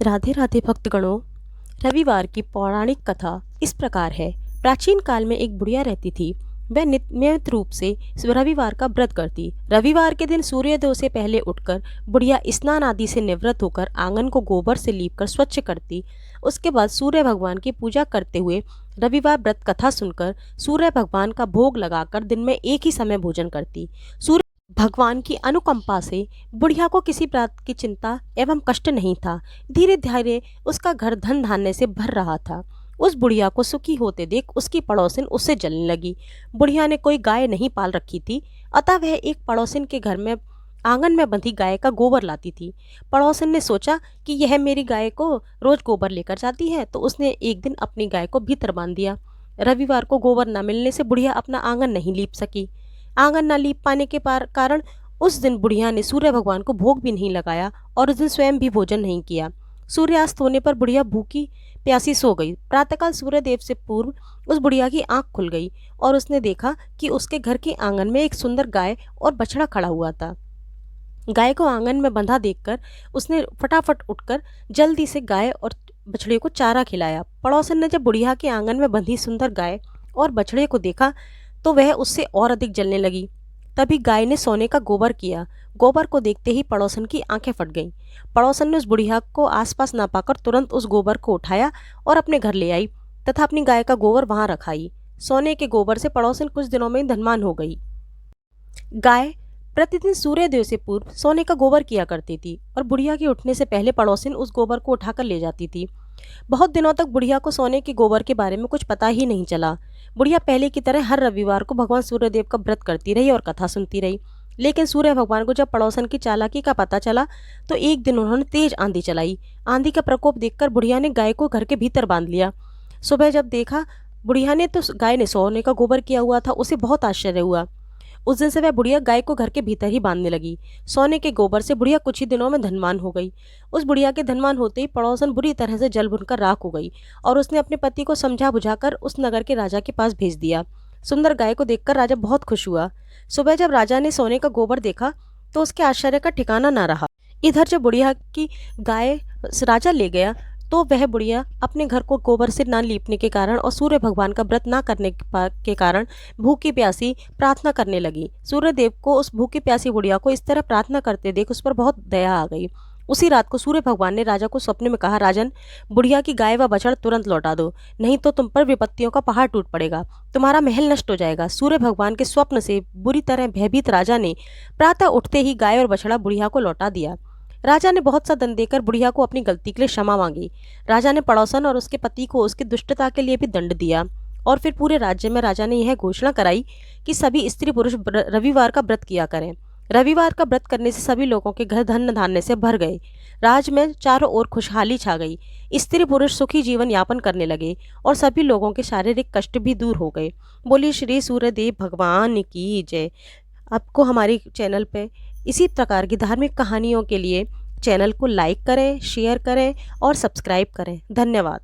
राधे राधे भक्तगणों। रविवार की पौराणिक कथा इस प्रकार है। प्राचीन काल में एक बुढ़िया रहती थी। वह नियमित रूप से रविवार का व्रत करती। रविवार के दिन सूर्योदय से पहले उठकर बुढ़िया स्नान आदि से निवृत्त होकर आंगन को गोबर से लीपकर स्वच्छ करती। उसके बाद सूर्य भगवान की पूजा करते हुए रविवार व्रत कथा सुनकर सूर्य भगवान का भोग लगाकर दिन में एक ही समय भोजन करती। सूर्य भगवान की अनुकंपा से बुढ़िया को किसी बात की चिंता एवं कष्ट नहीं था। धीरे धीरे उसका घर धन धान्य से भर रहा था। उस बुढ़िया को सुखी होते देख उसकी पड़ोसिन उससे जलने लगी। बुढ़िया ने कोई गाय नहीं पाल रखी थी, अतः वह एक पड़ोसिन के घर में आंगन में बंधी गाय का गोबर लाती थी। पड़ोसिन ने सोचा कि यह मेरी गाय को रोज गोबर लेकर जाती है, तो उसने एक दिन अपनी गाय को भीतर बांध दिया। रविवार को गोबर न मिलने से बुढ़िया अपना आंगन नहीं लीप सकी। आंगन न लीप पाने के कारण उस दिन बुढ़िया ने सूर्य भगवान को भोग भी नहीं लगाया और उस दिन स्वयं भी भोजन नहीं किया। सूर्यास्त होने पर बुढ़िया भूखी प्यासी सो गई। प्रातःकाल सूर्यदेव से पूर्व उस बुढ़िया की आंख खुल गई और उसने देखा कि उसके घर के आंगन में एक सुंदर गाय और बछड़ा खड़ा हुआ था। गाय को आंगन में बंधा देखकर उसने फटाफट उठकर जल्दी से गाय और बछड़े को चारा खिलाया। पड़ोसन ने जब बुढ़िया के आंगन में बंधी सुंदर गाय और बछड़े को देखा तो वह उससे और अधिक जलने लगी। तभी गाय ने सोने का गोबर किया। गोबर को देखते ही पड़ोसन की आंखें फट गईं। पड़ोसन ने उस बुढ़िया को आसपास ना पाकर तुरंत उस गोबर को उठाया और अपने घर ले आई तथा अपनी गाय का गोबर वहां रखाई। सोने के गोबर से पड़ोसन कुछ दिनों में धनवान हो गई। गाय प्रतिदिन सूर्योदय से पूर्व सोने का गोबर किया करती थी और बुढ़िया के उठने से पहले पड़ोसिन उस गोबर को उठाकर ले जाती थी। बहुत दिनों तक बुढ़िया को सोने के गोबर के बारे में कुछ पता ही नहीं चला। बुढ़िया पहले की तरह हर रविवार को भगवान सूर्यदेव का व्रत करती रही और कथा सुनती रही। लेकिन सूर्य भगवान को जब पड़ोसन की चालाकी का पता चला तो एक दिन उन्होंने तेज आंधी चलाई। आंधी का प्रकोप देखकर बुढ़िया ने गाय को घर के भीतर बांध लिया। सुबह जब देखा बुढ़िया ने तो गाय ने सोने का गोबर किया हुआ था, उसे बहुत आश्चर्य हुआ। उस दिन से वह बुढ़िया गाय को घर के भीतर ही बांधने लगी। सोने के गोबर से बुढ़िया कुछ ही दिनों में धनवान हो गई। उस बुढ़िया के धनवान होते ही पड़ोसन बुरी तरह से जल भुनकर राख हो गई और उसने अपने पति को समझा बुझाकर उस नगर के राजा के पास भेज दिया। सुंदर गाय को देखकर राजा बहुत खुश हुआ। सुबह जब राजा ने सोने का गोबर देखा तो उसके आश्चर्य का ठिकाना न रहा। इधर जब बुढ़िया की गाय राजा ले गया तो वह बुढ़िया अपने घर को गोबर से ना लीपने के कारण और सूर्य भगवान का व्रत ना करने के कारण भूखी प्यासी प्रार्थना करने लगी। सूर्यदेव को उस भूखी प्यासी बुढ़िया को इस तरह प्रार्थना करते देख उस पर बहुत दया आ गई। उसी रात को सूर्य भगवान ने राजा को स्वप्न में कहा, राजन, बुढ़िया की गाय व बछड़ा तुरंत लौटा दो, नहीं तो तुम पर विपत्तियों का पहाड़ टूट पड़ेगा, तुम्हारा महल नष्ट हो जाएगा। सूर्य भगवान के स्वप्न से बुरी तरह भयभीत राजा ने प्रातः उठते ही गाय और बछड़ा बुढ़िया को लौटा दिया। राजा ने बहुत सा दंड देकर बुढ़िया को अपनी गलती के लिए क्षमा मांगी। राजा ने पड़ोसन और उसके पति को उसकी दुष्टता के लिए भी दंड दिया और फिर पूरे राज्य में राजा ने यह घोषणा कराई कि सभी स्त्री पुरुष रविवार का व्रत किया करें। रविवार का व्रत करने से सभी लोगों के घर धन धान्य से भर गए। राज में चारों ओर खुशहाली छा गई। स्त्री पुरुष सुखी जीवन यापन करने लगे और सभी लोगों के शारीरिक कष्ट भी दूर हो गए। बोलिए श्री सूर्यदेव भगवान की जय। आपको हमारी चैनल पे इसी प्रकार की धार्मिक कहानियों के लिए चैनल को लाइक करें, शेयर करें और सब्सक्राइब करें। धन्यवाद।